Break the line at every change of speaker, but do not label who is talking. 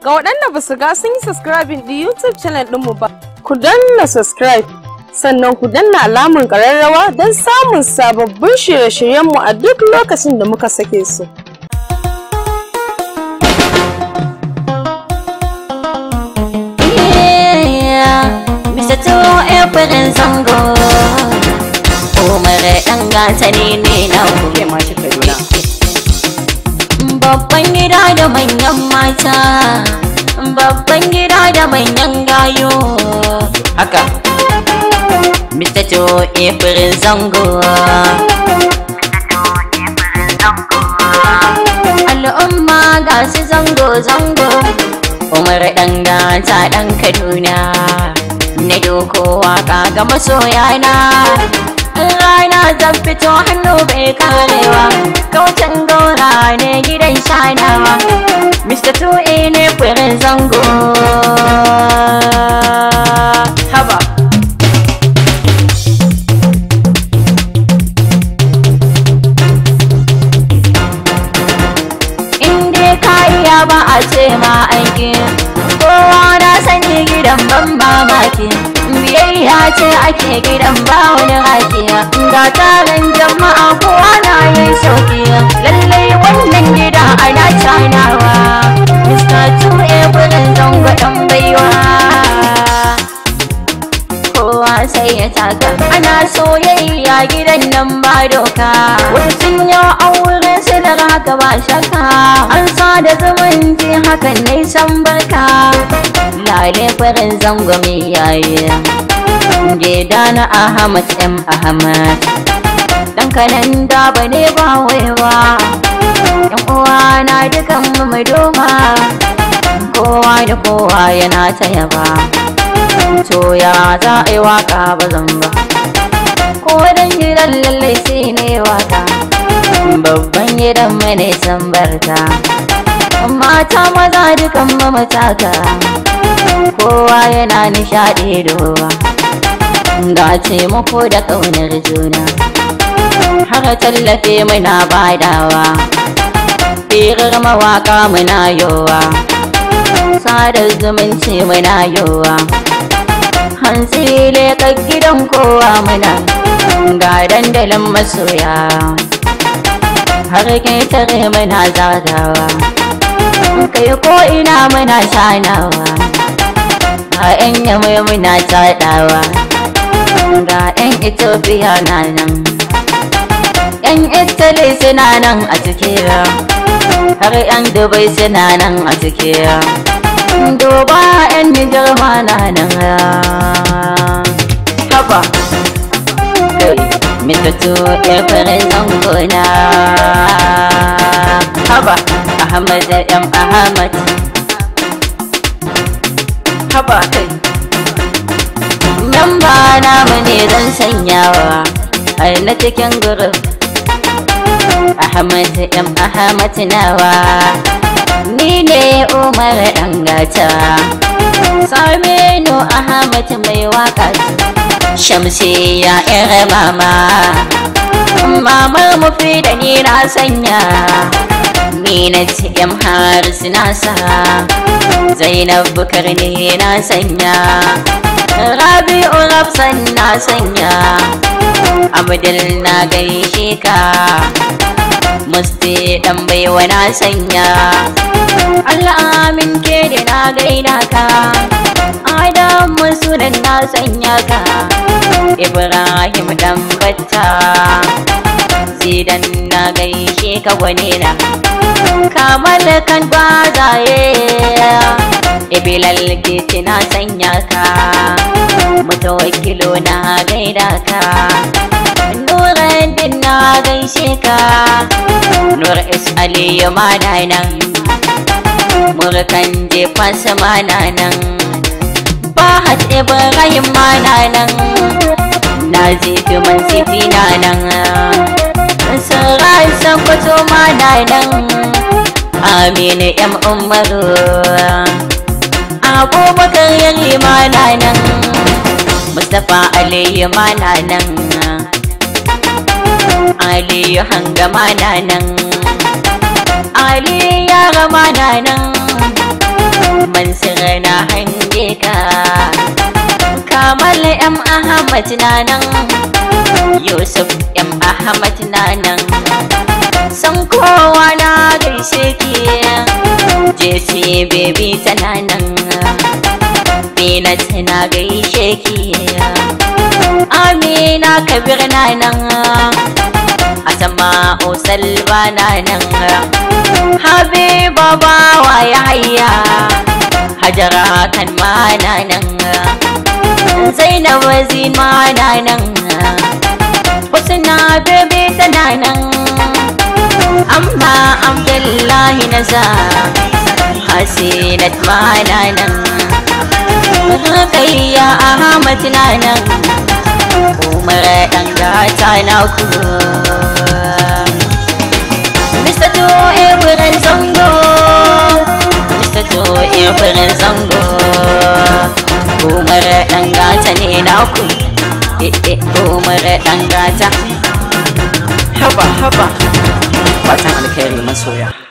Ga waɗanda ba su ga sun yi subscribing da YouTube channel ɗinmu ba, ku danna subscribe, sannan ku danna alamar ƙararrawa don samun sababbin shirye-shiryenmu a duk lokacin da muka sake su.
Mr. Tuwo Efirin Zango, Umar ɗan gata ne na kuke mashi Kaduna. Babban gida da manyan mata, babban gida da manyan gayo. Haka, Mr. Tuwo Efirin Zango. Al'umma ga su zango-zango, Umar ɗan gata ɗan Kaduna. Na doko waka ga masoyana, rana zan fito hannu bai karewa, kaucin gora ne gidan shanawa. Mr. Tuwo ne Efirin Zango. Haba inda kariya ba a ce ma aiki, kowa na sani gidan ban mamaki, biyayya ce ake gidan ba wani haki, ga taron jama'a kowa na yin sauki, lallai wannan gida ana canawa. Mr. Tuwo Efirin Zango ɗan baiwa, kowa sai ya taka, ana soyayya gidan nan ba doka, wasu sun yi auren su da haka ba shakka, an sada zumunci hakan ne san barka. Lale Efirin Zango mai yayi, gida na Ahmad M. Ahmad, ɗan kanan da ba ne ba waiwa, yan uwa na dukan mu doma, kowa da kowa yana ta yaba, to ya za a yi waka ba zan ba, ko dan gidan lallai sai ne waka, babban gidan mu ne san barka, mata maza dukan mu mataka, kowa yana nishaɗi dowa, ga taimako da ƙaunar juna, har tallafe muna badawa, firar mawaka muna yowa, sadar zumunci muna yowa, hantsi leƙar gidan kowa muna, ga dandalin masoya, har ketare muna zagawa, kai ko ina muna shanawa, ga 'yan yamai muna taɗawa, ga 'yan Ethiopia na nan, 'yan Italy suna nan a cikin, har 'yan Dubai suna nan a cikin, duba 'yan Nijar ma na nan. Haba Mr. Tuwo Efirin Zango na, haba Ahmad M. Ahmad, haba kai nan ba namu ne zan sanyawa har na cikin gurin Ahmad M. Ahmad nawa, ni ne Umar ɗan gata, Saminu Ahmad mai waka, Shamsiyya 'yar mama, mamar mufi da ni na sanya, Minat M. Haris na sa, Zainab Bukar ne na sanya, Rabi'u Rafsan na sanya, Abdul na gaishe ka, Musti ɗan baiwa na sanya, Allah amin ke da na gaida ka, Adam Sunan na sanya ka, Ibrahim ɗan batta, Zidan na gaishe ka gwanena, Kamal kan gwazaye, Ibilal Giti na sanya ka, Mutawakkilo na gaida ka, Nuruddin na gaishe ka, Nur S. Aliyu mana nan, Murkan Jefas mana nan, Fahad Ibrahim mana nan, Nazifi Mansifi na nan, Sarai Sokoto mana nan, Aminu M. Umaru, Abubakar Yari mana nan, Mustapha Aliyu mana nan, Aliyu Hangama na nan, Ali Yara ma na nan, Mansur na hange ka. Kamal M Ahmad na nan, Yusuf M Ahmad na nan. San kowa na gaishe ki, JC baby tana nan. Binat na gaishe ki, Amina Kabir na nan. Asma'u Salwa na nan. Habiba bawa Yahya, Hajara kan ma na nan. Zainab Zin ma na nan. Husna baby tana nan. Amma Abdullahi Naza, Hasinat ma na nan. Kayya Ahmad na nan. Umar dan gata na ku. Mr. To Ibrahim Zango, Mr. To Ibrahim Zango. Umar dan gata ne na ku. Umar dan gata. Haba haba. Fatan alkhairi masoya.